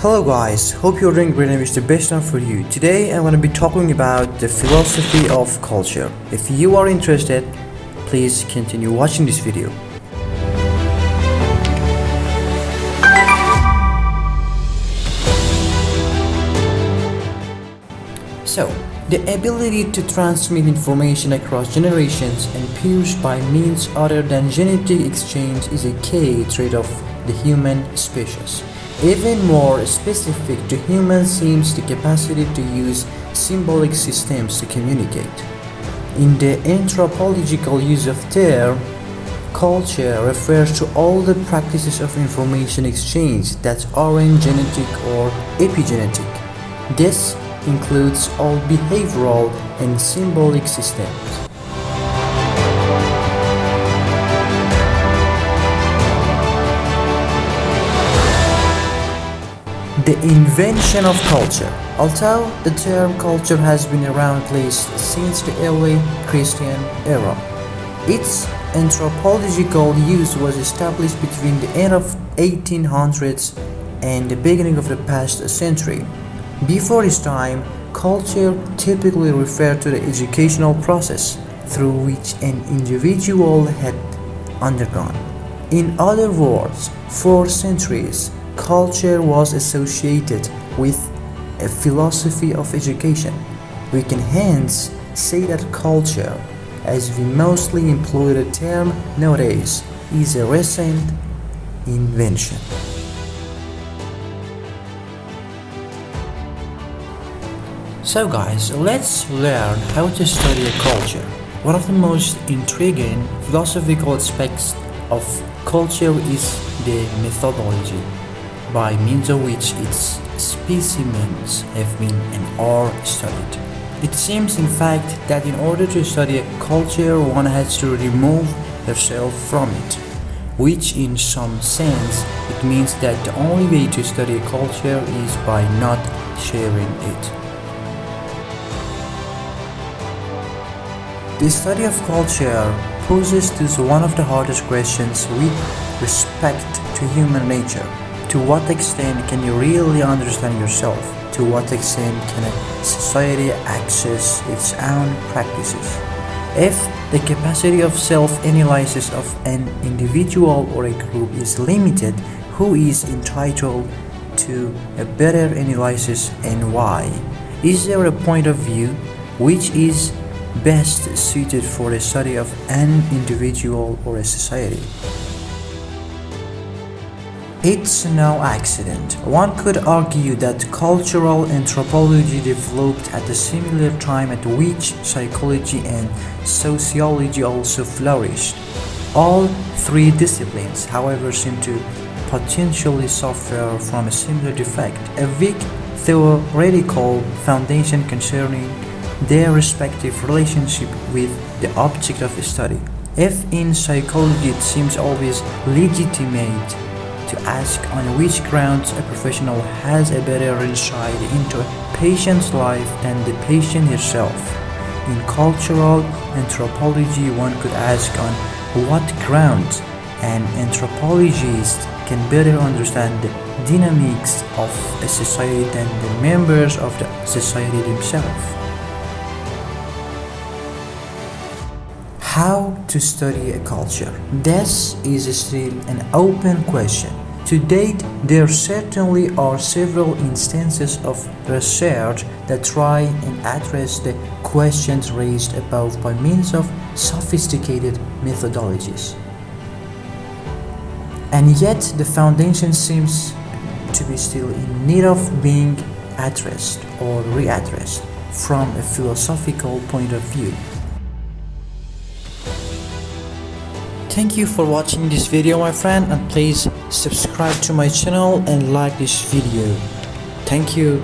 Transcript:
Hello guys, hope you're doing great and wish the best one for you. Today I'm going to be talking about the philosophy of culture. If you are interested, please continue watching this video. So, the ability to transmit information across generations and peers by means other than genetic exchange is a key trait of the human species. Even more specific to humans seems the capacity to use symbolic systems to communicate. In the anthropological use of term, culture refers to all the practices of information exchange that aren't genetic or epigenetic. This includes all behavioral and symbolic systems. The invention of culture. Although the term culture has been around at least since the early Christian era, its anthropological use was established between the end of 1800s and the beginning of the past century. Before this time, culture typically referred to the educational process through which an individual had undergone. In other words, for centuries, culture was associated with a philosophy of education. We can hence say that culture, as we mostly employ the term nowadays, is a recent invention. So guys, let's learn how to study a culture. One of the most intriguing philosophical aspects of culture is the methodology by means of which its specimens have been and are studied. It seems in fact that in order to study a culture one has to remove herself from it, which in some sense it means that the only way to study a culture is by not sharing it. The study of culture poses to one of the hardest questions with respect to human nature. To what extent can you really understand yourself? To what extent can a society access its own practices? If the capacity of self-analysis of an individual or a group is limited, who is entitled to a better analysis and why? Is there a point of view which is best suited for the study of an individual or a society? It's no accident. One could argue that cultural anthropology developed at a similar time at which psychology and sociology also flourished. All three disciplines, however, seem to potentially suffer from a similar defect, a weak theoretical foundation concerning their respective relationship with the object of study. If in psychology it seems always legitimate to ask on which grounds a professional has a better insight into a patient's life than the patient herself, in cultural anthropology one could ask on what grounds an anthropologist can better understand the dynamics of a society than the members of the society themselves. How to study a culture? This is still an open question. To date, there certainly are several instances of research that try and address the questions raised above by means of sophisticated methodologies. And yet, the foundation seems to be still in need of being addressed or readdressed from a philosophical point of view. Thank you for watching this video, my friend, and please subscribe to my channel and like this video. Thank you.